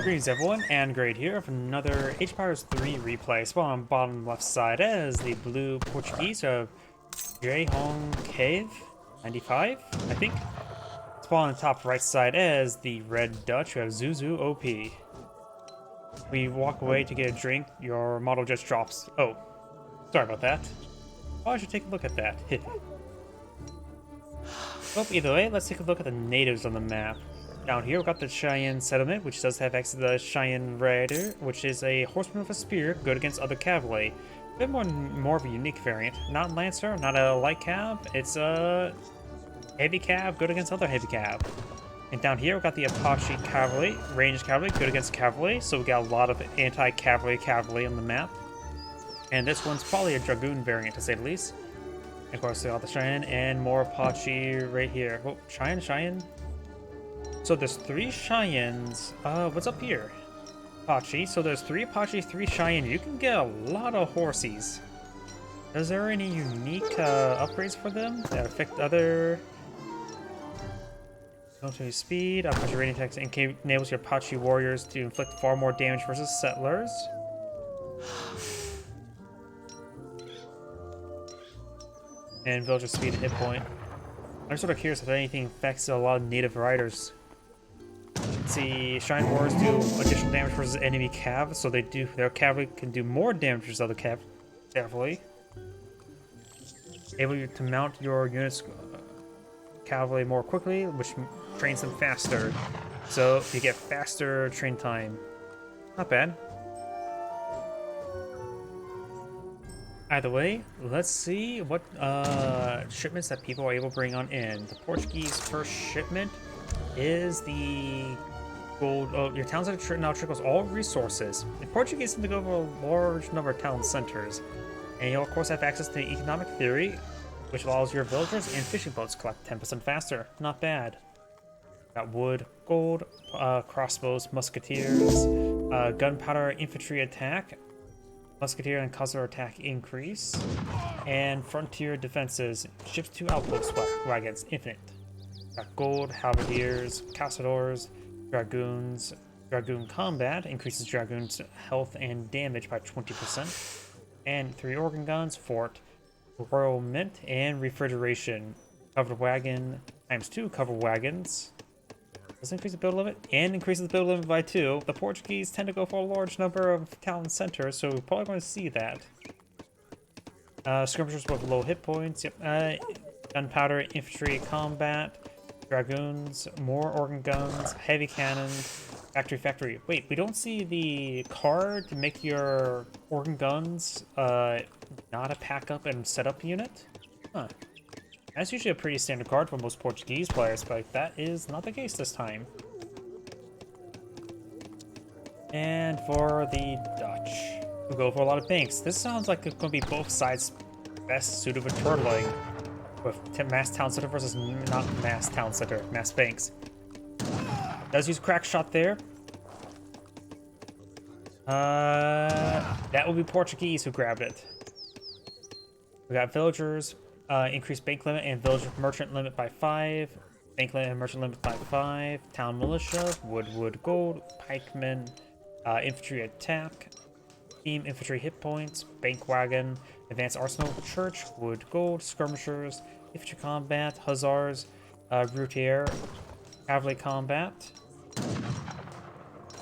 Greetings everyone, and Great here with another Age of Empires 3 replay. Spawn on bottom left side as the blue Portuguese of jhonkev95, I think. Spawn on the top right side as the red Dutch of ZuZu OP. We walk away to get a drink, your model just drops. Oh, sorry about that. Oh, I should take a look at that. Well, either way, let's take a look at the natives on the map. Down here, we've got the Cheyenne settlement, which does have access to the Cheyenne Rider, which is a horseman with a spear, good against other cavalry. A bit more of a unique variant. Not Lancer, not a light cab, it's a heavy cab, good against other heavy cab. And down here, we've got the Apache cavalry, ranged cavalry, good against cavalry, so we got a lot of anti-cavalry on the map. And this one's probably a Dragoon variant, to say the least. And of course, we got the Cheyenne and more Apache right here. Oh, Cheyenne? So there's 3 Cheyennes. What's up here? Apache. So there's 3 Apache, 3 Cheyenne. You can get a lot of horsies. Is there any unique upgrades for them that affect other military speed? Apache rating attacks enables your Apache warriors to inflict far more damage versus settlers. And villager speed and hit point. I'm sort of curious if anything affects a lot of native riders. See, Shrine Warriors do additional damage versus enemy cav, so their cavalry can do more damage versus other cavalry. Able to mount your units cavalry more quickly, which trains them faster. So you get faster train time. Not bad. Either way, let's see what shipments that people are able to bring on in. The Portuguese first shipment is the gold. Oh, your town center now trickles all resources. The Portuguese tend to go for a large number of town centers, and you'll of course have access to economic theory, which allows your villagers and fishing boats collect 10% faster. Not bad. Got wood, gold, crossbows, musketeers, gunpowder, infantry attack, musketeer and cutter attack increase, and frontier defenses. Ships to outpost wagons, infinite. Got gold, halberdiers, castadors, dragoons. Dragoon combat increases dragoons' health and damage by 20%. And 3 organ guns, fort, royal mint, and refrigeration. Covered wagon times 2 covered wagons. Does increase the build limit and increases the build limit by 2. The Portuguese tend to go for a large number of town centers, so we're probably going to see that. Skirmishers with low hit points. Yep. Gunpowder, infantry, combat, dragoons, more organ guns, heavy cannon, factory. Wait, we don't see the card to make your organ guns not a pack up and setup unit? Huh. That's usually a pretty standard card for most Portuguese players, but that is not the case this time. And for the Dutch, we go for a lot of banks. This sounds like it's going to be both sides' best suited for turtling, with mass town center versus not mass town center, mass banks. Does use crack shot there. That will be Portuguese who grabbed it. We got villagers. Increase bank limit and villager merchant limit by 5. Bank limit and merchant limit by 5. Town militia, wood, gold, pikemen, infantry attack, team infantry hit points, bank wagon, advanced arsenal, church, wood, gold, skirmishers, infantry combat, hussars, routier, cavalry combat,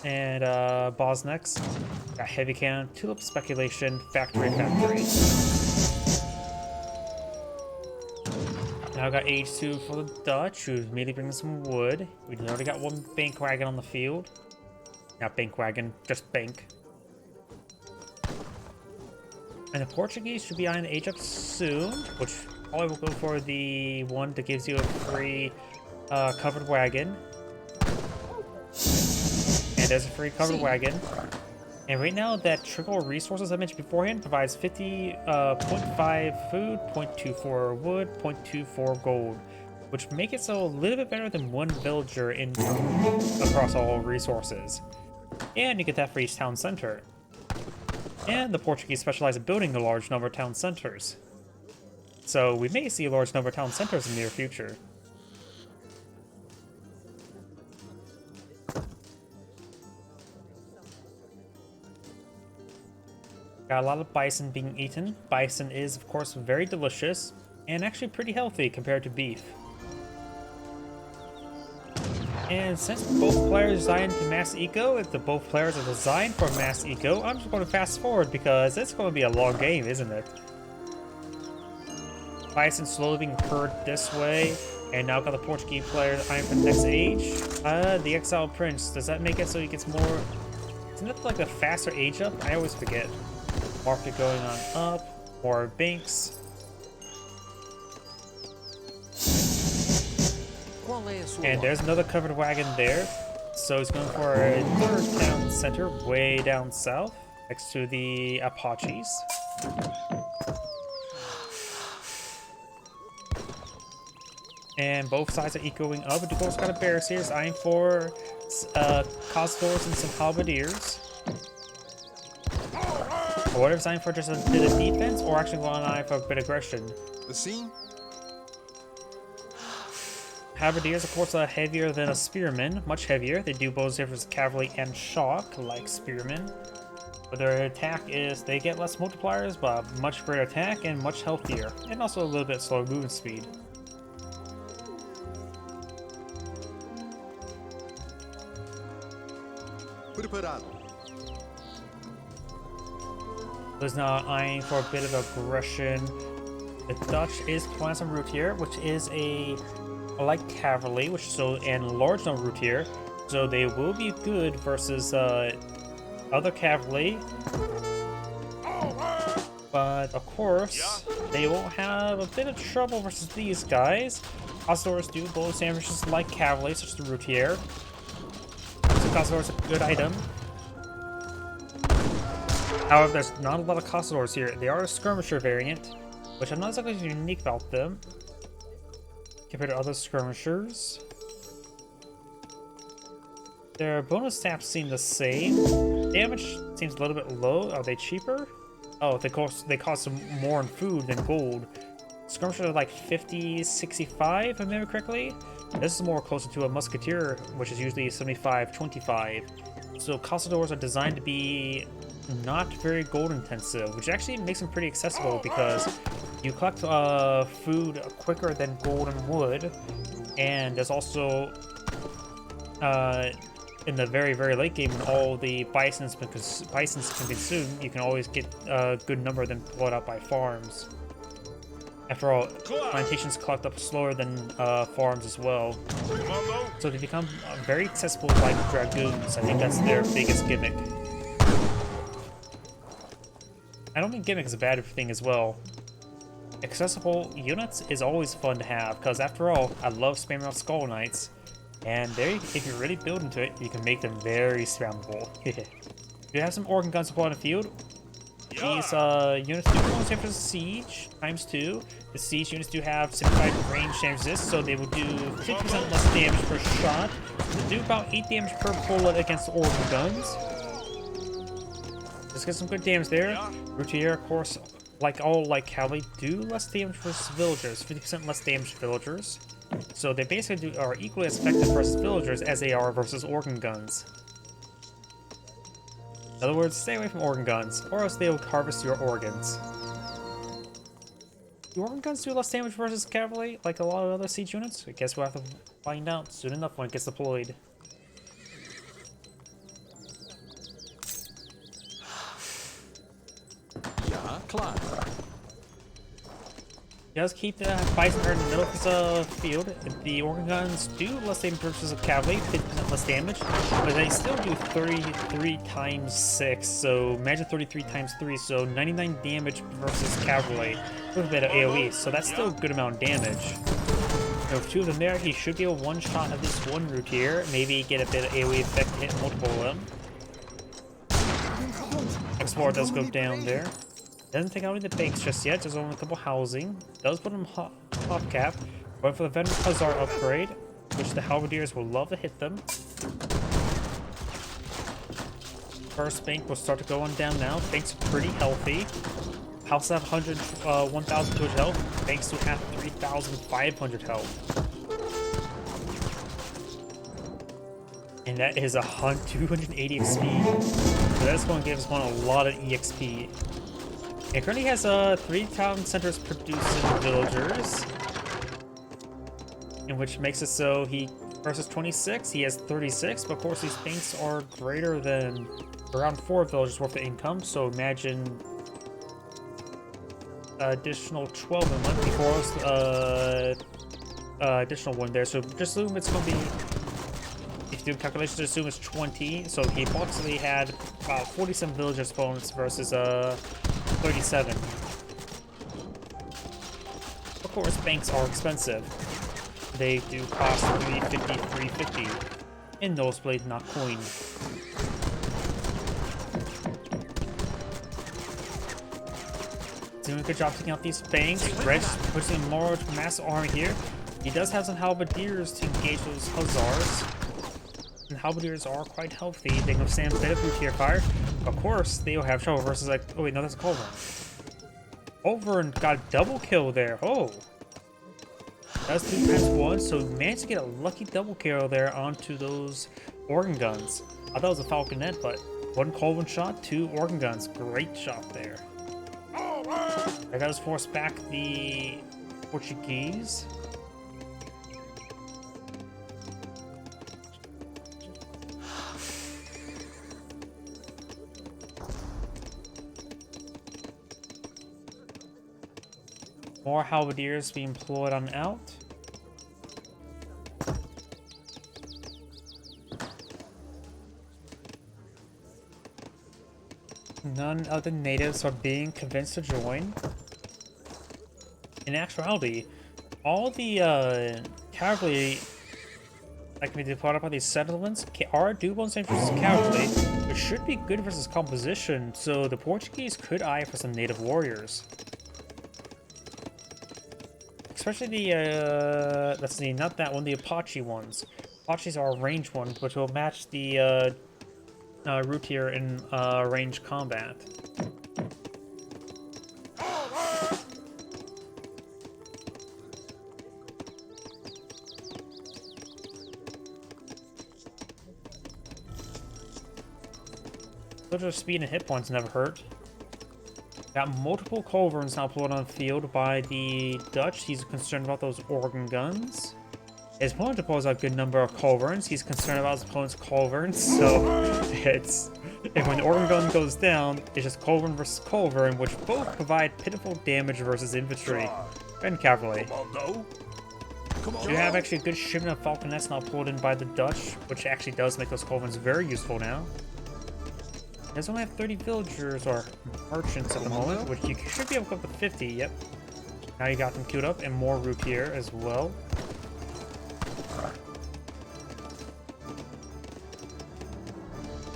and bosniaks. Got heavy cannon, tulip speculation, factory. Now I got age 2 for the Dutch, who's immediately bringing some wood. We already got 1 bank wagon on the field. Not bank wagon, just bank. And the Portuguese should be on age up soon, which probably will go for the one that gives you a free covered wagon. And there's a free covered wagon. And right now, that trickle resources I mentioned beforehand provides 50.5 food, 0.24 wood, 0.24 gold, which make it so a little bit better than 1 villager across all resources. And you get that for each town center. And the Portuguese specialize in building a large number of town centers. So we may see a large number of town centers in the near future. Got a lot of bison being eaten. Bison is, of course, very delicious and actually pretty healthy compared to beef. And since both players designed to mass eco, if the both players are designed for mass eco, I'm just going to fast forward because it's going to be a long game, isn't it? Bison slowly being herd this way, and now got the Portuguese player eyeing for the next age. The exiled prince, does that make it so he gets more? Isn't it like a faster age up? I always forget. Market going on up, more banks. And there's another covered wagon there. So he's going for a third town center way down south, next to the Apaches. And both sides are ecoing up. The Dugo's got a bears here, eyeing for Cosdors and some halberdiers. Or whatever, eyeing for just a bit of defense, or actually going on for a bit of aggression. The scene? Halberdiers, of course, are heavier than a spearman, much heavier. They do both different cavalry and shock, like spearmen. But their attack is, they get less multipliers, but much greater attack and much healthier. And also a little bit slower movement speed. Is now eyeing for a bit of aggression. The Dutch is planting some root here, which is a light cavalry, which and large no root here, so they will be good versus other cavalry. But of course, they will have a bit of trouble versus these guys. Cosdors do bullet sandwiches like cavalry, such as the routier. So Cosdor is a good item. However, there's not a lot of Cosdors here. They are a skirmisher variant, which I'm not exactly unique about them compared to other skirmishers. Their bonus stats seem the same. Damage seems a little bit low. Are they cheaper? Oh, they cost more in food than gold. Skirmishers are like 50, 65, if I remember correctly. This is more closer to a musketeer, which is usually 75, 25. So Cosdors are designed to be not very gold intensive, which actually makes them pretty accessible because you collect food quicker than gold and wood, and there's also in the very, very late game when all the bisons can consume, you can always get a good number of them pulled out by farms. After all, plantations collect up slower than farms as well, so they become very accessible like dragoons. I think that's their biggest gimmick. I don't think gimmick is a bad thing as well. Accessible units is always fun to have, because after all, I love spamming out Skull Knights, and if you really build into it, you can make them very spammable. You have some organ guns upon the field. These units do bonus for siege ×2. The siege units do have simplified range damage resist, so they will do 50% less damage per shot. They do about 8 damage per bullet against organ guns. Let's get some good damage there. Routier, of course, like all light cavalry, do less damage versus villagers, 50% less damage to villagers. So they basically are equally as effective versus villagers as they are versus organ guns. In other words, stay away from organ guns, or else they will harvest your organs. Do organ guns do less damage versus cavalry, like a lot of other siege units? I guess we'll have to find out soon enough when it gets deployed. Climb. Does keep the bison herd in the middle of the field. The organ guns do less damage versus cavalry, 50% less damage, but they still do 33 times 6, so imagine 33 times 3, so 99 damage versus cavalry with a bit of AoE, so that's still a good amount of damage. Now, with 2 of them there, he should be able to one-shot at least one routier, maybe get a bit of AoE effect to hit multiple of them. Explorer does go down there. Doesn't take out any of the banks just yet, there's only a couple housing. Does put him top cap. Going for the Veteran Hussar upgrade, which the Halberdiers will love to hit them. First bank will start to go on down now. Banks are pretty healthy. Houses have 1,200 health. Banks will have 3,500 health. And And that is 280 XP. So that's going to give us one a lot of EXP. It currently has 3 town centers producing villagers, in which makes it so he versus 26, he has 36, but of course these things are greater than around 4 villagers worth of income, so imagine additional 12 in one before additional one there, so just assume it's going to be, if you do calculations, assume it's 20, so he approximately had about 47 villagers bonus versus 37. Of course, banks are expensive. They do cost 350, 350 in Nosebleed, not coin. Doing a good job taking out these banks. Reg puts in more mass army here. He does have some halberdiers to engage those hussars. And halberdiers are quite healthy. They can withstand a bit of routier fire. Of course, they will have trouble versus like, oh wait, no, that's a Culverin. Culverin got a double kill there. Oh. That's 2 times 1, so managed to get a lucky double kill there onto those organ guns. I thought it was a falconet, but 1 Culverin shot, 2 organ guns. Great shot there. That does force back the Portuguese. More halberdiers being employed on out. None of the natives are being convinced to join. In actuality, all the cavalry that can be deployed by these settlements are doable in St. Francis cavalry, which should be good versus composition, so the Portuguese could eye for some native warriors. Especially the, let's see, not that one, the Apache ones. Apaches are a range one, which will match the routier in range combat. Soldier speed and hit points never hurt. Got multiple culverins now pulled on the field by the Dutch. He's concerned about those organ guns. His opponent deploys a good number of culverins. He's concerned about his opponent's culverins, so it's... If when the organ gun goes down, it's just culverin versus culverin, which both provide pitiful damage versus infantry and cavalry. You have actually a good shipment of falconets now pulled in by the Dutch, which actually does make those culverins very useful now. He does only have 30 villagers or merchants at the moment, which you should be able to go up to 50, yep. Now you got them queued up, and more routier as well.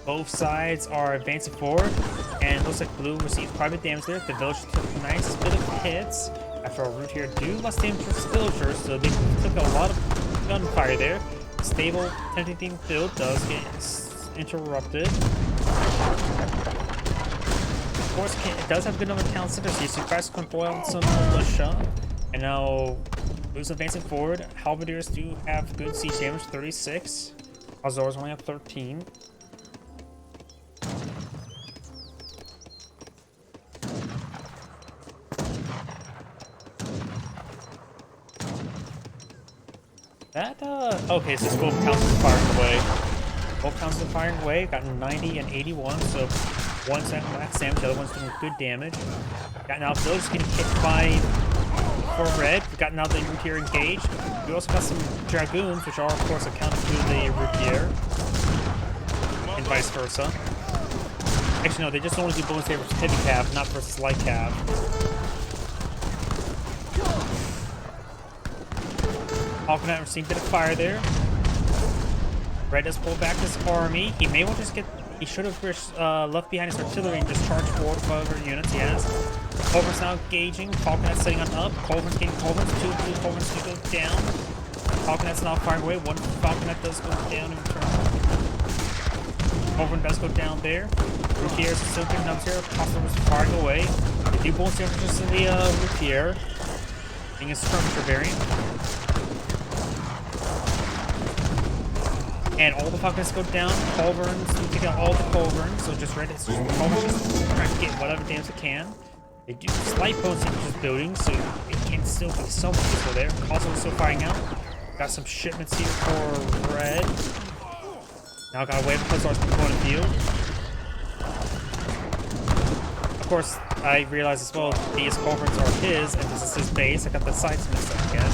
Both sides are advancing forward, and it looks like blue received quite a bit of damage there. The villagers took a nice bit of hits. After all, routier do less damage to the villagers, so they took a lot of gunfire there. Stable, tempting field does get interrupted. Of course, it does have a good number of town centers here, so you guys can boil out some militia. And now, Blue's advancing forward. Halberdiers do have good siege damage, 36. Azores only have 13. That, okay, so both counts are firing away. Both counts are firing away, got 90 and 81, so one's at max damage, the other one's doing good damage. Got now those getting hit by for red. We got now the routier engaged. We also got some dragoons, which are of course accounted to the routier, and vice versa. Actually, no, they just only do bonus damage versus heavy cav, not versus light cav. Falconet received a bit of fire there. Red has pulled back his army. He may want to just get... He should have left behind his artillery and just charged forward with other units, yes. Culver's now engaging. Falconet setting on up. Culver's getting Culver's. 2 blue Culver's do go down. Falconet's now firing away. 1 Falconet does go down in turn. Culverin does go down there. Routier is still good enough here. Culver's firing away. They do bonus damage to the routier, being a skirmisher variant. And all the fuckers go down. Culverins, we take out all the culverins. So just right, it's just culverins trying to get whatever damage it can. They do slight bonus into this building, so it can still be some people there. Also still fighting out. Got some shipments here for red. Now got away because our people in the field. Of course, I realize as well these culverins are his, and this is his base. I got the sights messed up again.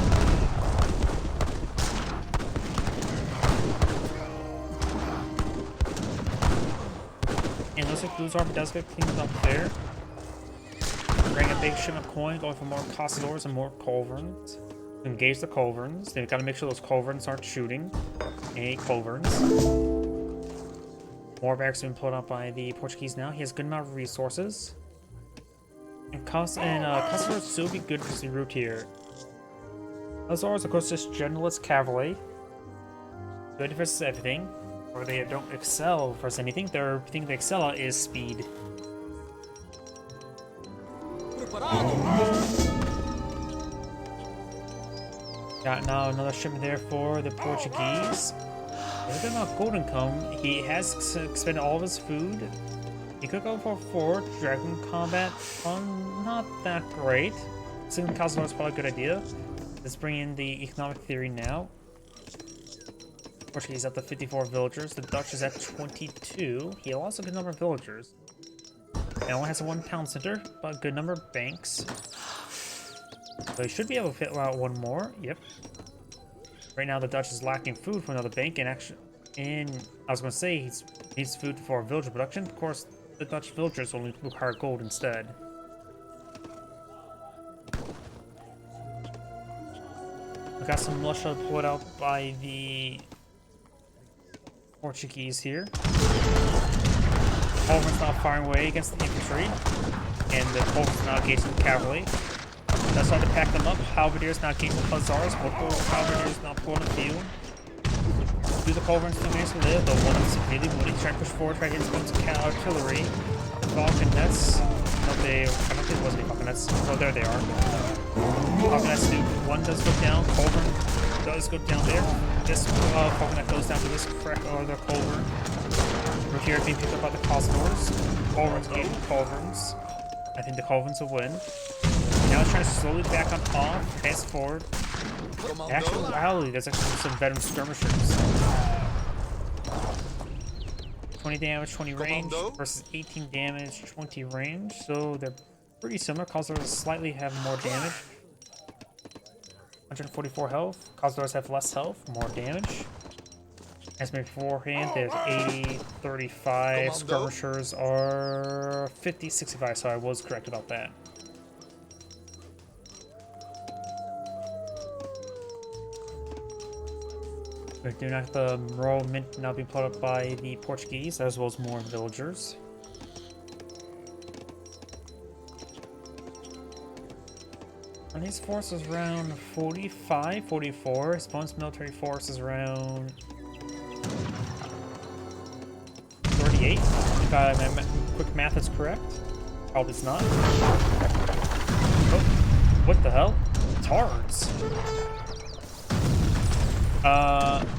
And looks like Blue's army does get cleaned up there. Bring a big shipment of coin, going for more Castadors and more culverins. Engage the culverins. Then we gotta make sure those culverins aren't shooting any culverins. More barracks have been pulled up by the Portuguese now. He has a good amount of resources. And Castadors still be good for the route here. Azores, of course, just generalist cavalry. Good versus everything. Or they don't excel versus anything. Their thing they excel at is speed. Got now another shipment there for the Portuguese. Look at Golden Come. He has expended all of his food. He could go for 4 Dragon Combat. Not that great. Single Castador is probably a good idea. Let's bring in the economic theory now. Portuguese up to 54 villagers. The Dutch is at 22. He also a good number of villagers. It only has a 1 town center, but a good number of banks. So he should be able to fit out 1 more. Yep. Right now the Dutch is lacking food for another bank, and actually, I was going to say he needs food for villager production. Of course, the Dutch villagers will require gold instead. We got some militia pulled out by the Portuguese here. Culverins now firing away against the infantry, and the Culverins now engaging the cavalry. That's why to pack them up. Halberdiers now engaging the Hussars. Multiple Halberdiers now pulling the field. Do the Culverins still manage to live? The one that's really woody, trying to push forward, trying to get some artillery. The Falconets. No, I don't think it was any Falconets. Oh, there they are. Falconets do. One does go down. Culverin does go down there. This Falconet goes down to this crack or the Culverin. We're here being picked up by the Castadors. Culverins engaging the Culverins. I think the Culverins will win. Now it's trying to slowly back on off, pass forward. Actually, there's actually some veteran skirmishers. 20 damage, 20 range versus 18 damage, 20 range. So they're pretty similar. Castadors slightly have more damage. 144 health. Castadors have less health, more damage. As mentioned beforehand, there's 80, 35. Skirmishers are 50, 65. So I was correct about that. We do not have the Royal Mint now being put up by the Portuguese, as well as more villagers. And his force is around 45, 44. His opponent's military force is around 38. If my quick math is correct. Probably it's not. Oh, what the hell? Tards.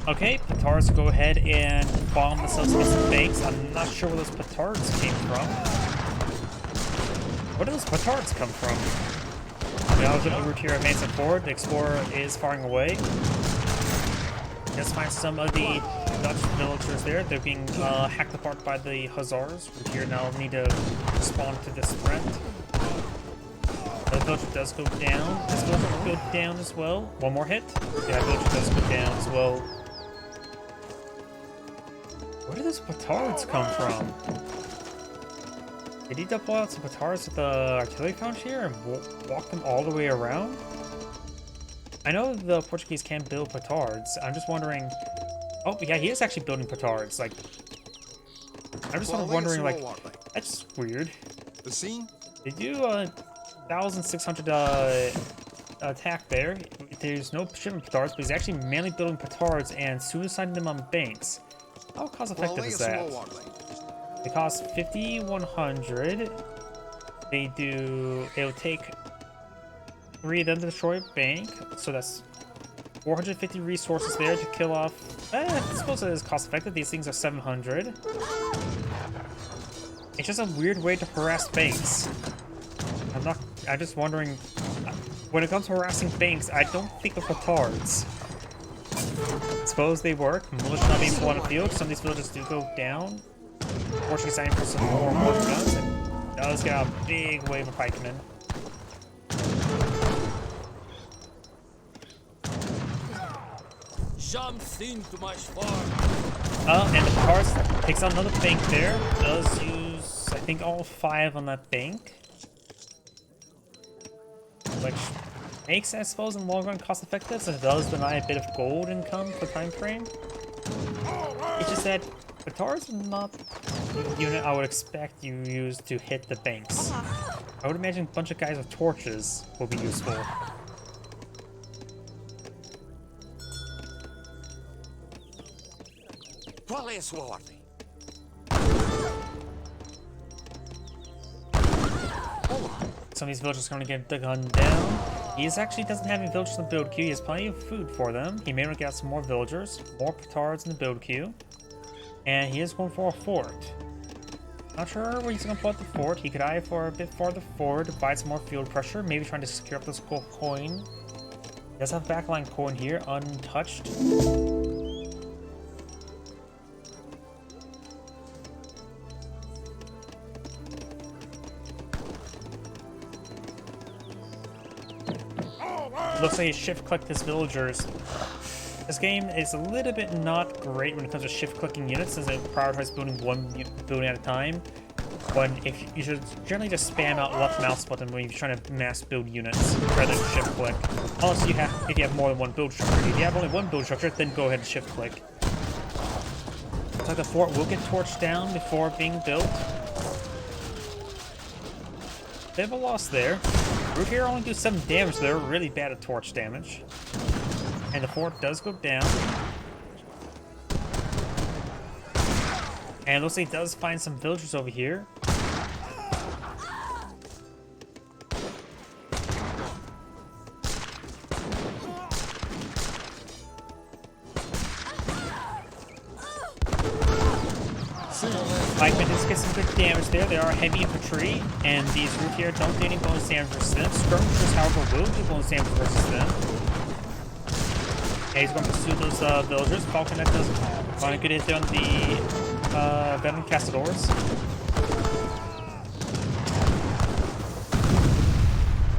Okay, Petards go ahead and bomb themselves against the banks. I'm not sure where those Petards came from. Where do those Petards come from? Now I'll get over to your advancing forward. The Explorer is firing away. Just find some of the Dutch villagers there. They're being hacked apart by the Hussars. We here now need to respond to this threat. The villager does go down. This villager will go down as well. One more hit. Yeah, the villager does go down as well. Where did those petards come from? Did he double out some petards with the artillery found here and walk them all the way around? I know the Portuguese can build petards. I'm just wondering... Oh, yeah, he is actually building petards. Like, I'm just wondering, like, that's weird. The scene? They do 1,600 attack there. There's no shipment petards, but he's actually mainly building petards and suiciding them on banks. How cost effective is that? They cost 5,100. It'll take 3 of them to destroy a bank, so that's 450 resources there to kill off I suppose it is cost effective. These things are 700. It's just a weird way to harass banks. I'm just wondering, when it comes to harassing banks, I don't think of petards. Suppose they work. Militia not being pulled on the field. Some of these villages do go down. Fortunately, signing for some more mortar guns. And does get a big wave of pikemen. And the cars takes out another bank there. Does use, I think, all 5 on that bank. Which makes, I suppose, in the long run cost effective, so it does deny a bit of gold income for time frame. It's just that Batar's not the unit I would expect you use to hit the banks. I would imagine a bunch of guys with torches will be useful. Some of these villagers are going to get the gun down. He actually doesn't have any villagers in the build queue. He has plenty of food for them. He may want to get some more villagers, more petards in the build queue. And he is going for a fort. Not sure where he's going to put the fort. He could eye for a bit farther forward to provide some more field pressure. Maybe trying to secure up this gold coin. He does have backline coin here, untouched. Looks like he shift-clicked his villagers. This game is a little bit not great when it comes to shift-clicking units, since it prioritizes building one building at a time. When if you should generally just spam out left mouse button when you're trying to mass build units rather than shift-click. Unless you have, if you have more than one build structure. If you have only one build structure, then go ahead and shift-click. Looks like the fort will get torched down before being built. Bit of a loss there. Root here only do 7 damage, so they're really bad at torch damage. And the fort does go down. And it looks like he does find some villagers over here. Pikemen does get some good damage there. They are heavy infantry, and these root here don't do any bonus damage versus them. Skirmishers, however, will do bonus damage versus them. And he's going to pursue those villagers. Falconet does find a good hit there on the veteran Castadors.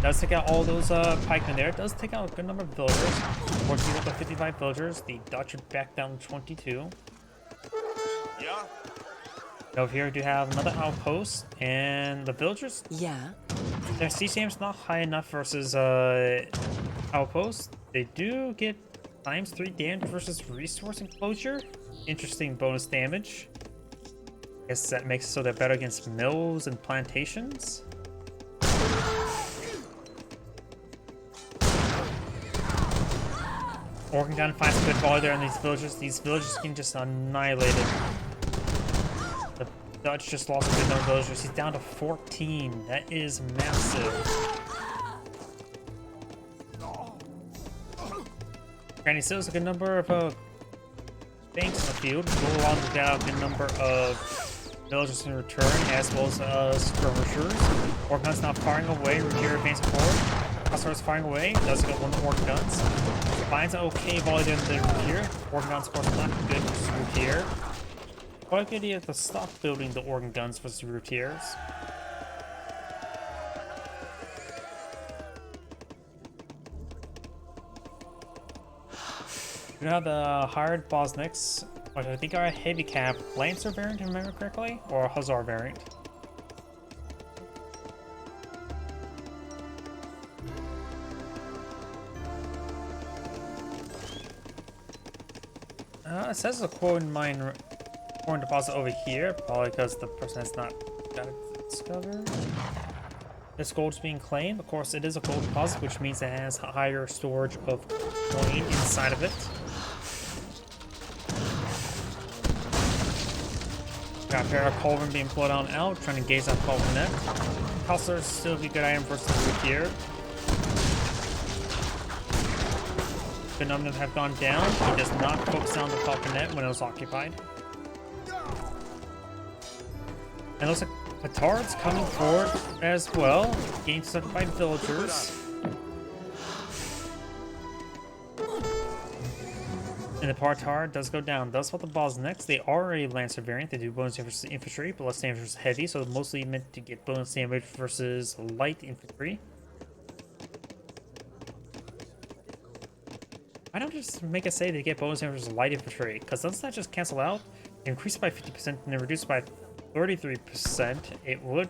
Does take out all those pikemen there. It does take out a good number of villagers. Portuguese up to 55 villagers. The Dutch are back down to 22. Yeah. Over here we do have another outpost, and the villagers, their CCM's not high enough versus outpost. They do get ×3 damage versus resource enclosure. Interesting bonus damage. Guess that makes it so they're better against mills and plantations. Organ gun finds a good volley there on these villagers. These villagers can just annihilate it. The Dutch just lost a good number of villagers. He's down to 14. That is massive. And he still has a good number of banks in the field. Go along with that, a good number of villagers in return, as well as skirmishers. Orc guns not firing away. Revere advancing forward. Starts firing away. Does get one of the orc guns. Finds an okay volley there in the Revere. Orc guns, of course, not good for Revere. Quite a good idea to stop building the organ guns for the routiers. We now have the hired Bosniks, which I think are a heavy cap Lancer variant, if I remember correctly, or a Hussar variant. It says a coin mine. Coin deposit over here, probably because the person has not got it discovered. This gold is being claimed. Of course, it is a gold deposit, which means it has higher storage of coin inside of it. Got a pair of Culverin being pulled on out, trying to gaze on Culvernet. Hustler still be a good item versus the root here. phenomenon have gone down. He does not focus on the falconet when it was occupied. And it looks like Petard's coming forward as well. Getting stuck by villagers. And the Partard does go down. That's what the boss next. They are a Lancer variant. They do bonus damage versus infantry, but less damage versus heavy, so mostly meant to get bonus damage versus light infantry. Why don't just make it say they get bonus damage versus light infantry? Because doesn't that just cancel out? Increase by 50% and then reduce by 33%. It would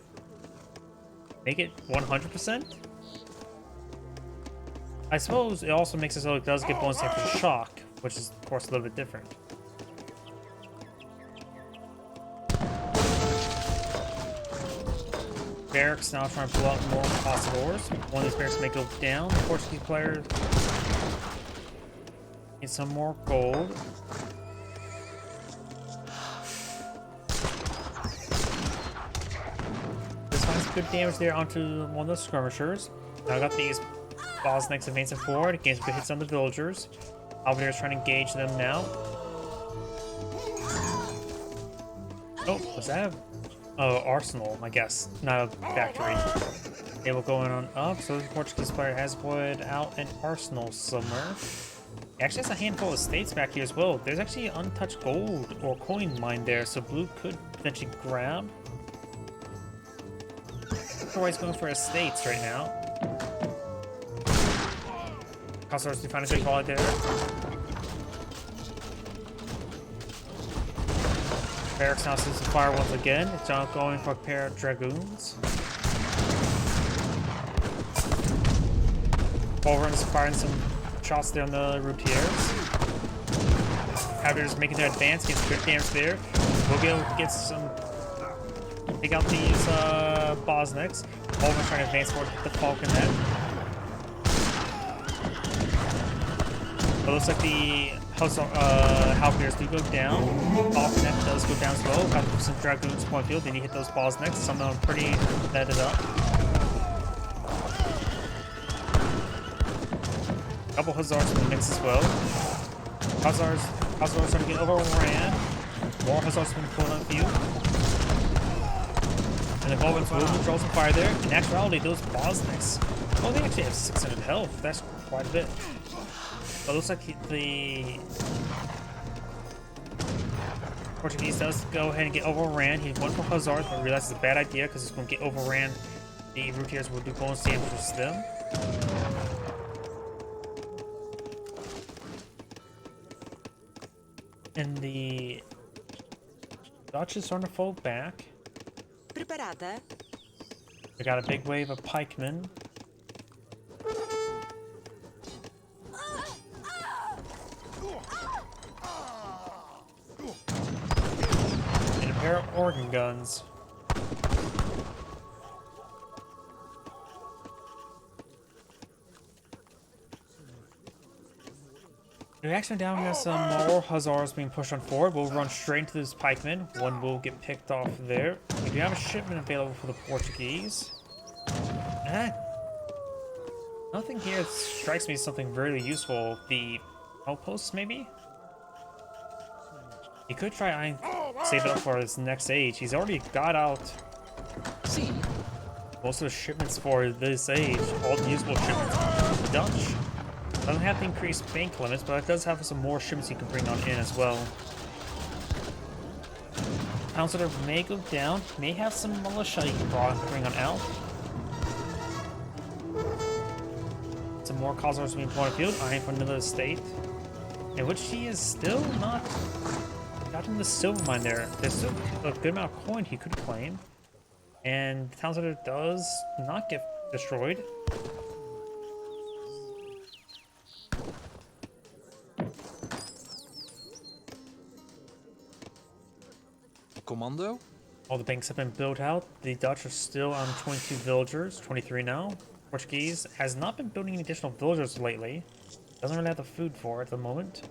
make it 100%. I suppose it also makes it so it does get bonus damage versus shock, which is, of course, a little bit different. Barracks now trying to pull out more Possidors. One of these barracks may go down. The Portuguese player needs some more gold. This finds good damage there onto one of the skirmishers. Now I got these Bosniaks advancing forward. Gains good hits on the villagers. Alvadir's trying to engage them now. Oh, was that arsenal, I guess, not a factory. They will go in on up, so the Portuguese player has put out an arsenal somewhere. He actually has a handful of states back here as well. There's actually untouched gold or coin mine there, so blue could potentially grab. Troy's going for estates right now. Customers do find a big volley there. Barracks now sees the fire once again. It's not going for a pair of dragoons. Overruns firing some shots there on the routiers. Cavalry's making their advance, gets good damage there. We'll be able to get some. Take out these Bosniaks. Overruns trying to advance forward with the falconet. It looks like the Halberdiers do go down. Falconet does go down as well. Got some dragoons point field. Then you hit those Bosniaks. Some of them pretty netted up. Couple Hussars in the mix as well. Hussars starting to get overran. More Hussars been pulling on field. And the Volvins will control some fire there. In actuality, those Bosniaks, oh, they actually have 600 health. That's quite a bit. But it looks like the Portuguese does go ahead and get overran. He went for Hussars, but realized it's a bad idea because he's going to get overran. The routiers will do bonus damage to them. And the Dutch is starting to fall back. Preparada. We got a big wave of pikemen. And a pair of organ guns. Reaction down, we got some more Hussars being pushed on forward. We'll run straight into this pikeman. One will get picked off there. We do have a shipment available for the Portuguese. Nothing here strikes me as something really useful. The outposts, maybe? He could try and save it up for his next age. He's already got out most of the shipments for this age. All the usable shipments. Dutch doesn't have to increase bank limits, but it does have some more shipments you can bring on in as well. Counselor may go down, may have some militia you can bring on out. Some more Cossars being point of field, eyeing for another estate, in which he is still not gotten the silver mine there. There's still a good amount of coin he could claim, and the town center does not get destroyed. Commando? All the banks have been built out. The Dutch are still on 22 villagers, 23 now. Portuguese has not been building any additional villagers lately. Doesn't really have the food for it at the moment.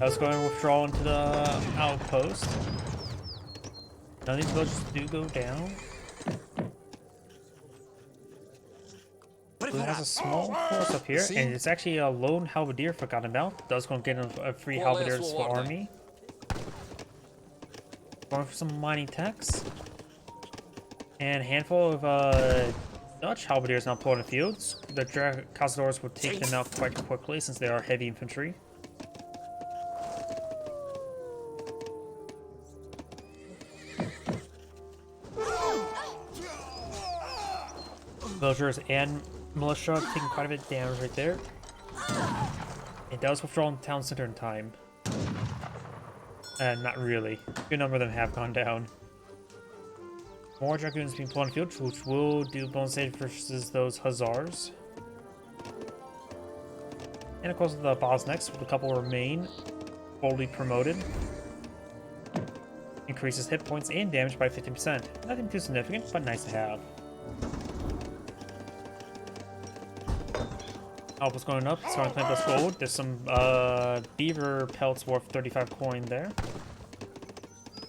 I was going to withdraw into the outpost. None of these villages do go down. Blue has a small force up here, and it's actually a lone halberdier forgotten about. Does go get a free halberdiers for army. Going for some mining techs. And a handful of Dutch halberdiers now pulling the fields. The cazadores will take them out quite quickly since they are heavy infantry. Villagers and militia taking quite a bit of damage right there. It does withdraw in the town center in time. Not really. A good number of them have gone down. More dragoons being pulled on the field, which will do bonus save versus those hussars. And of course the boss next, with a couple remain fully promoted. Increases hit points and damage by 15%. Nothing too significant, but nice to have. Outpost going up, starting to plant this gold. There's some beaver pelts worth 35 coin there.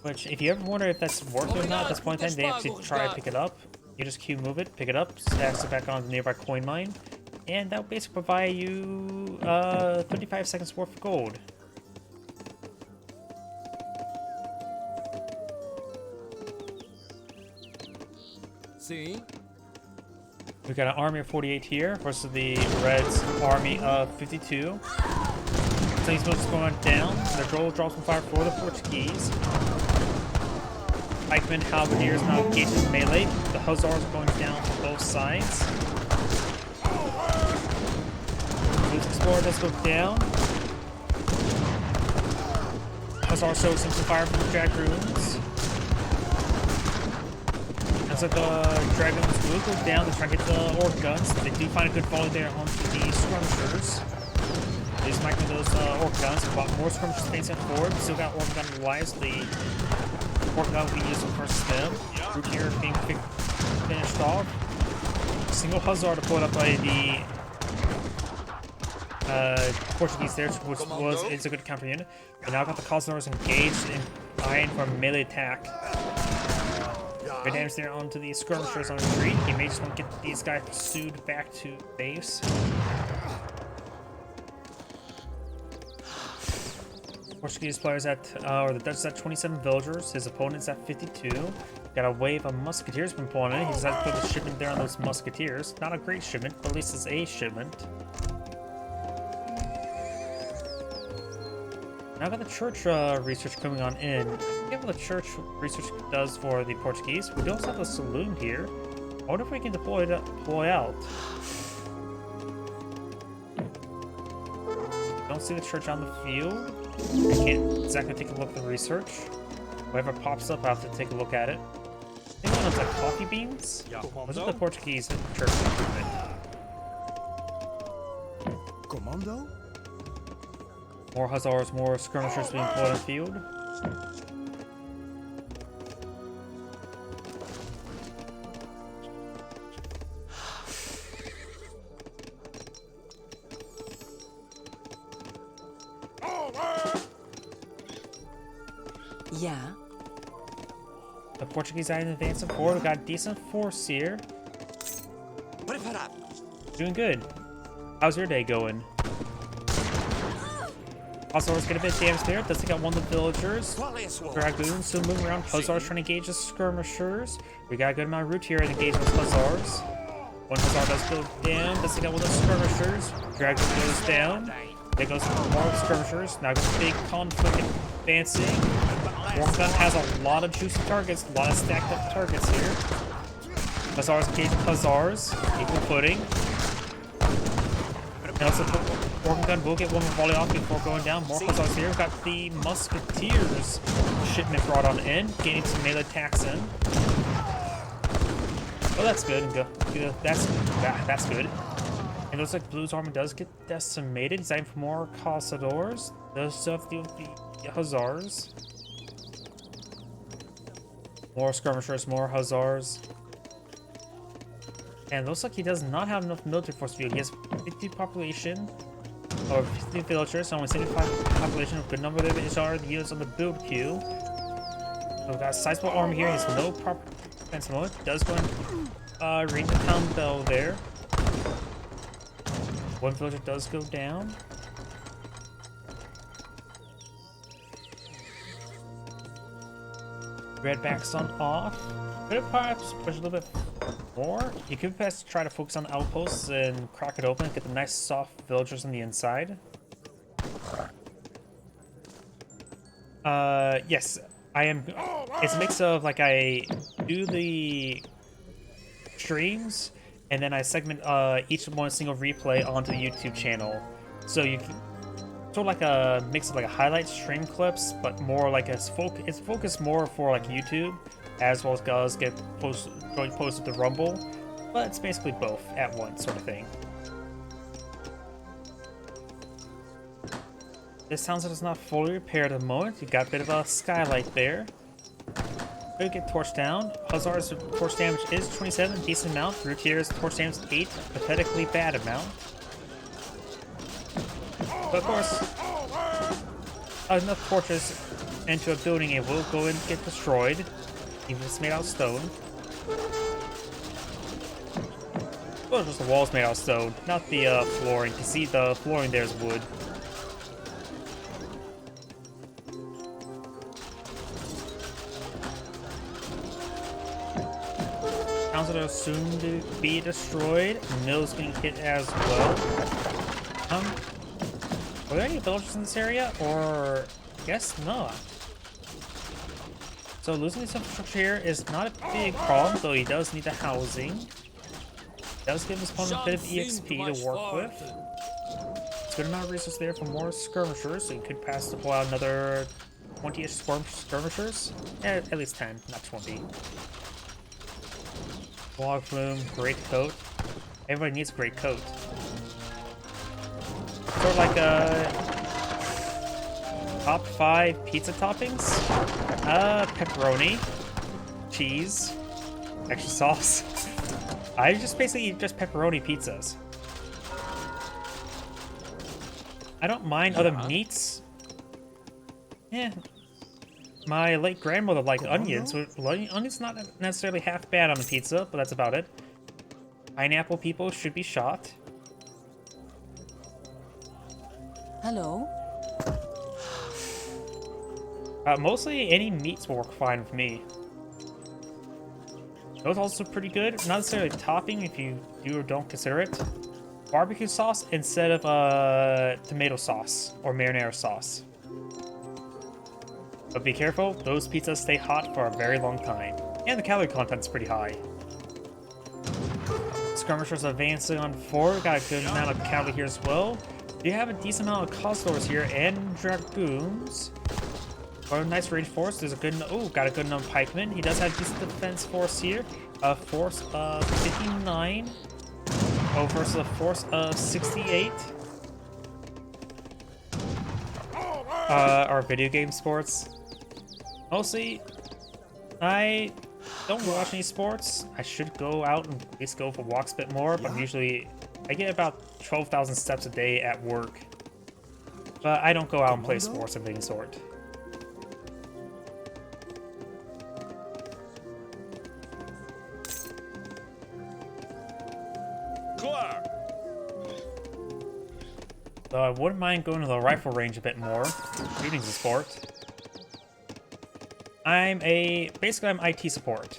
Which, if you ever wonder if that's worth it or not, at this point in time, they actually try to pick it up. You just Q move it, pick it up, stacks it back on the nearby coin mine, and that will basically provide you 35 seconds worth of gold. See? We got an army of 48 here versus the Reds' army of 52. So these boats going down. The goal draws from fire for the Portuguese. Pikemen, halberdiers now engaged in melee. The hussars are going down from both sides. Boots Explorer does go down. Hussar shows him some fire from the dragoons. As like the dragons will go down to try and get the orc guns. They do find a good volley there onto the skirmishers. They just might get those orc guns. But more skirmishers facing forward. Still got orc gun wise. The orc gun will be used versus them. Group here being finished off. Single hussar to pull it up by the Portuguese there, which is a good counter unit. We now got the cazadores engaged in eyeing for a melee attack. Good damage there onto the skirmishers on retreat. He may just want to get these guys pursued back to base. Portuguese players or the Dutch is at 27 villagers. His opponent's at 52. Got a wave of musketeers been pulling in. He decided to put a shipment there on those musketeers. Not a great shipment, but at least it's a shipment. Now I've got the church research coming on in. I forget what the church research does for the Portuguese. We also have a saloon here. I wonder if we can deploy out. Don't see the church on the field. I can't exactly take a look at the research. Whatever pops up, I have to take a look at it. I think one of them's like coffee beans? Was it the Portuguese church improvement? Commando? More hussars, more skirmishers being pulled on the field. Yeah. The Portuguese side advancing forward. We got a decent force here. Doing good. How's your day going? Hussars get a bit of damage there. Does take out one of the villagers. Dragoons still moving around. Hussars trying to engage the skirmishers. We got a good amount of root here to engage with hussars. One hussar does go down. Does take out one of the skirmishers. Dragoon goes down. There goes more skirmishers. Now goes big conflict advancing. Warm gun has a lot of juicy targets. A lot of stacked up targets here. Hussars engage with hussars. Equal footing. And also, Organ Gun will get one more volley off before going down. More hussars here. We've got the musketeers shipment brought on in, getting some melee attacks in. Oh, that's good. That's good. And it looks like Blue's army does get decimated. He's aiming for more cazadores. Those still have to deal with the hussars. More skirmishers, more hussars. And it looks like he does not have enough military force field. He has 50 population. or 50 villagers, only 75 population, of good number of these are the units on the build queue. So we've got a sizable army here, he has no proper defense mode. Does go and ring the town bell there. One villager does go down. Redback's on off. Could have perhaps push a little bit more. You could perhaps try to focus on the outposts and crack it open, get the nice soft villagers on the inside. Yes, I am. It's a mix of like I do the streams and then I segment each one single replay onto the YouTube channel. So you can sort of like a mix of like a highlight stream clips, but more like it's focused more for like YouTube, as well as does get posted to Rumble, but it's basically both at once sort of thing. This sounds like it's not fully repaired at the moment. You got a bit of a skylight there. Could get torch down. Hussar's torch damage is 27, decent amount. Routier's torch damage is 8, pathetically bad amount. But of course, enough torches into a building, it will go and get destroyed, even if it's made out of stone. Well, just the walls made out of stone, not the flooring. You can see the flooring there is wood. Towns that are soon to be destroyed. Mills being hit as well. Were there any villagers in this area? Or I guess not. So losing this infrastructure here is not a big problem, though he does need the housing. Does give his opponent a bit of EXP to work with. It's a good amount of resources there for more skirmishers, so you could pass deploy out another 20-ish skirmishers. At least 10, not 20. Log flume, great coat. Everybody needs a great coat. Sort of like a top 5 pizza toppings. Pepperoni, cheese, extra sauce. I just basically eat just pepperoni pizzas. I don't mind other meats. Yeah. My late grandmother liked onions. Onions not necessarily half bad on a pizza, but that's about it. Pineapple people should be shot. Hello? Mostly any meats will work fine with me. Those also pretty good. Not necessarily topping if you do or don't consider it. Barbecue sauce instead of tomato sauce or marinara sauce. But be careful, those pizzas stay hot for a very long time. And the calorie content is pretty high. Skirmishers advancing on 4, got a good amount of cavalry here as well. You have a decent amount of conquistadors here and dragoons. Or a nice range force. There's a good, got a good number of pikemen. He does have decent defense force here. A force of 59. Versus a force of 68. Our video game sports. Mostly, I don't watch any sports. I should go out and at least go for walks a bit more, but usually I get about 12,000 steps a day at work. But I don't go out and play sports of any sort. Clear. So I wouldn't mind going to the rifle range a bit more. Shooting's a sport. I'm IT support.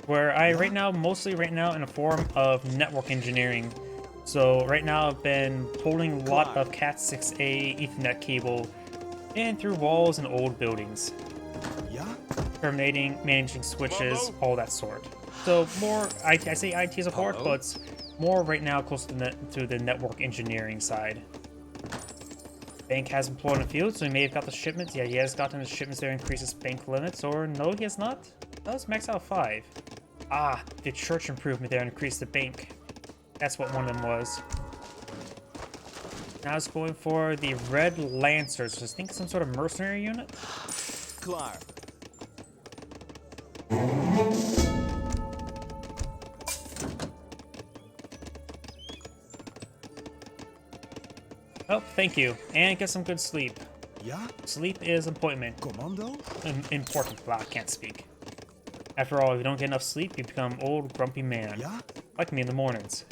Where I mostly right now in a form of network engineering. So right now I've been pulling a lot of Cat 6A Ethernet cable in through walls and old buildings. Terminating, managing switches, all that sort. So more, I say IT support, but it's more right now close to the network engineering side. Bank has employed in the field, so he may have got the shipments. Yeah, he has gotten the shipments there, increases bank limits, or no, he has not. That was max out 5. Ah, the church improvement there increased the bank. That's what one of them was. Now it's going for the Red Lancers, which I think some sort of mercenary unit. Klar. Oh, thank you. And get some good sleep. Ja? Sleep is important. Commando? Important. Wow, I can't speak. After all, if you don't get enough sleep, you become old, grumpy man. Ja? Like me in the mornings.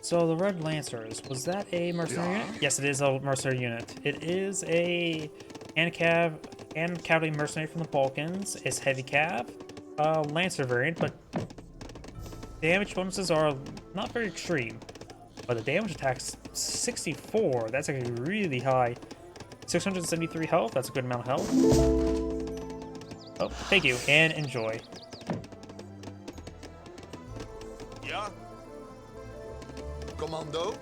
So the Red Lancers, was that a mercenary unit? Yes, it is a mercenary unit. It is a hand cavalry mercenary from the Balkans. It's heavy cav, Lancer variant, but damage bonuses are not very extreme. But the damage attack's 64. That's actually really high. 673 health. That's a good amount of health. Oh, thank you, and enjoy. Ja? Commando?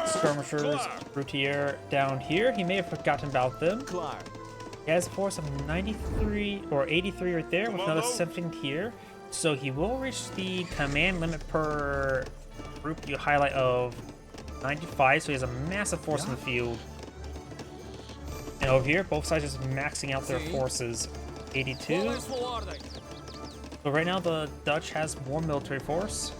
Skirmishers, Routier down here. He may have forgotten about them. Klaar. He has a force of 93 or 83 right there, with another Commando? 17 here. So he will reach the command limit per group you highlight of 95. So he has a massive force in the field. And over here, both sides just maxing out their forces. 82. Alles voor orde. So right now, the Dutch has more military force.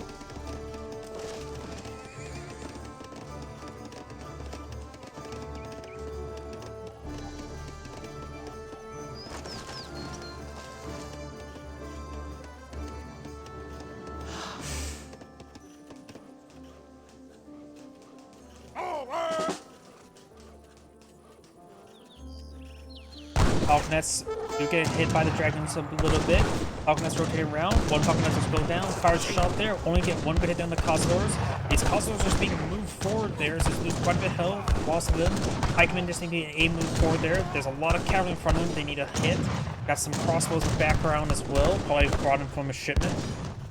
Falconets do get hit by the dragons a little bit. Falconets rotate around. One Falconet just go down. Fires a shot there. Only get one good hit down the Cossack's. These Cossack's are just being moved forward there. So lose quite a bit of health. Lost of them. Pikemen just need a move forward there. There's a lot of cavalry in front of them. They need a hit. Got some crossbows in the background as well. Probably brought in from a shipment.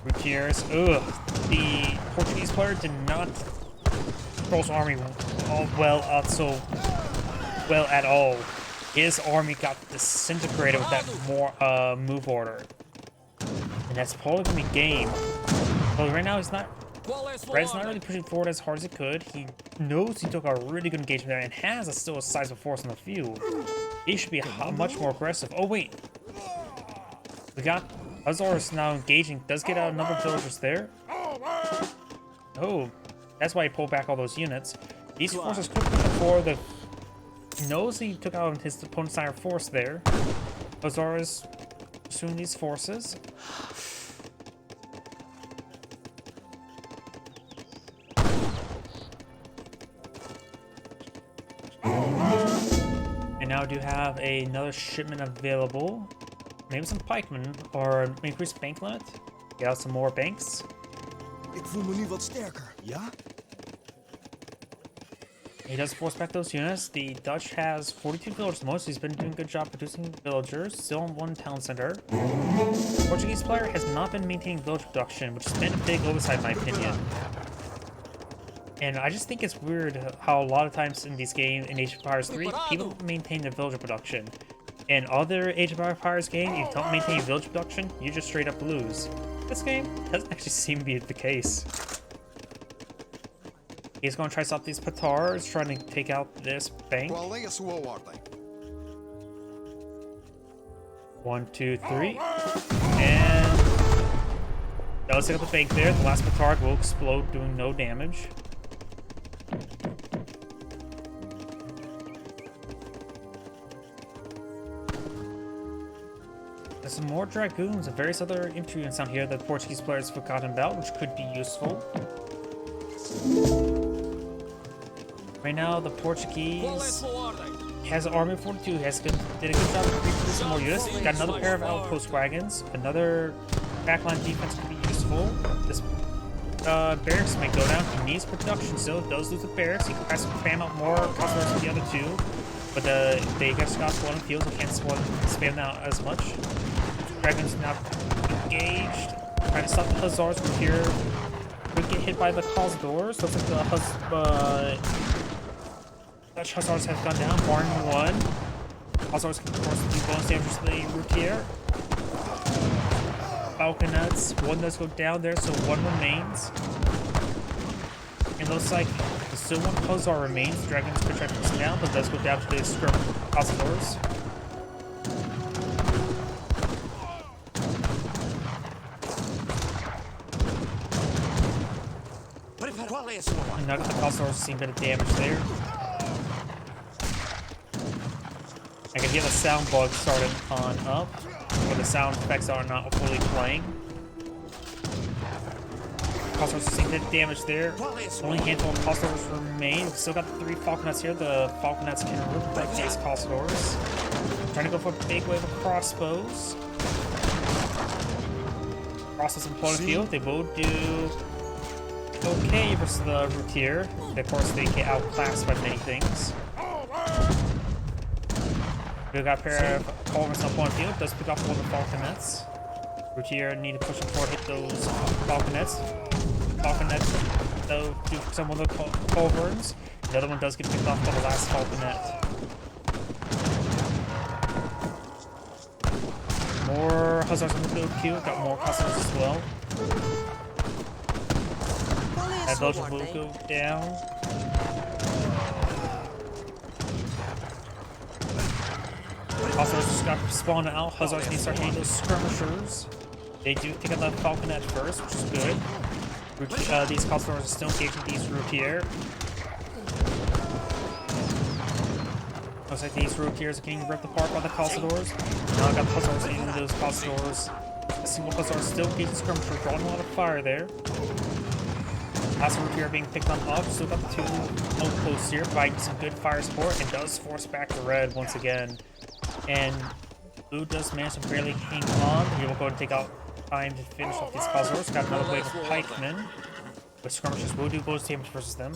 Routiers. Ugh. The Portuguese player did not control his army well at all. His army got disintegrated with that move order. And that's probably going to be game. But right now, he's not. Red's not really pushing forward as hard as he could. He knows he took a really good engagement there and has still a sizable force on the field. He should be much more aggressive. Oh, wait. We got Azor's now engaging. Does get out a number of villagers there. Oh, that's why he pulled back all those units. These forces could push before the. Knows he took out his opponent's entire force there. Azor is pursuing these forces. And now do have another shipment available. Maybe some pikemen or an increased bank limit. Get out some more banks. Ik voel me nu wat sterker, ja? He does force back those units. The Dutch has 42 villagers the most. He's been doing a good job producing villagers. Still in one town center. The Portuguese player has not been maintaining village production, which has been a big oversight in my opinion. And I just think it's weird how a lot of times in these games, in Age of Empires 3, people maintain their villager production. In other Age of Empires games, if you don't maintain village production, you just straight up lose. This game doesn't actually seem to be the case. He's going to try to stop these Patars, trying to take out this bank. 1, 2, 3. And does take out the bank there. The last Patard will explode, doing no damage. There's some more Dragoons and various other infantry units down here that the Portuguese players have forgotten about, which could be useful. Right now, the Portuguese has an army of 42. Did a good job of reproducing more units. Got another pair of outpost wagons. Another backline defense could be useful. This barracks might go down. He needs production still. Does lose the barracks. He tries to spam out more customers than the other two. But they just got split in the field, so can't spam them out as much. Dragons now engaged. Trying to stop the Hussars from here. Could get hit by the Cossack's. Looks like the Dutch Hussars have gone down, barring one. Hussars can, of course, do bonus damage to the Routier. Falconets, one does go down there, so one remains. It looks like still one Hussar remains. Dragons could try to push him down, but does go down to the scrum Cossack's. Now got the Calcidors seeing a bit of damage there. I can hear the sound bug starting on up, but the sound effects are not fully playing. Calcidors seeing a bit of damage there. Only a handful of Calcidors remain. We've still got the 3 Falconets here. The Falconets can rip these Calcidors. Trying to go for a big wave of crossbows. Crossbows in point of field. They will do okay versus the Routier. Of course, they get outclassed by many things. We got a pair of Culverins on point of field. Does pick off one of the Falconets. Routier need to push him forward, hit those Falconets. Falconets, though, do some of the Culverins. The other one does get picked off by the last Falconet. More Hussars on the field queue. Got more Hussars as well. That Belgian will go down. Hussars just got spawned out. Hussars need to start hitting those skirmishers. They do pick up that Falconet first, which is good. These Calcidors are still engaging these Routier. Looks like these Routiers are getting ripped apart by the Calcidors. Now I got the Hussars hitting those Calcidors. A single Hussar still engaging skirmisher, drawing a lot of fire there. Last Routier being picked on up. Still got the 2 outposts here, providing some good fire support, and does force back the red once again. And Blue does manage to barely hang on. He will go and take out time to finish off these Calcidors. Got another wave of pikemen, but skirmishers will do bonus damage versus them.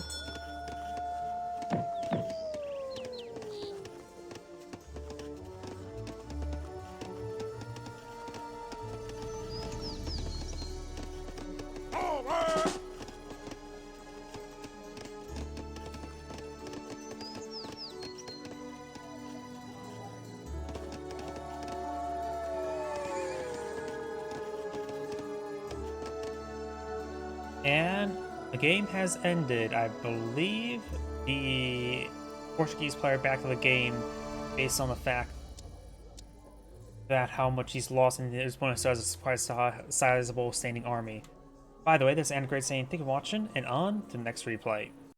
And the game has ended. I believe the Portuguese player back to the game based on the fact that how much he's lost and his opponent still has a quite sizable standing army. By the way, this is Great saying thank you for watching, and on to the next replay.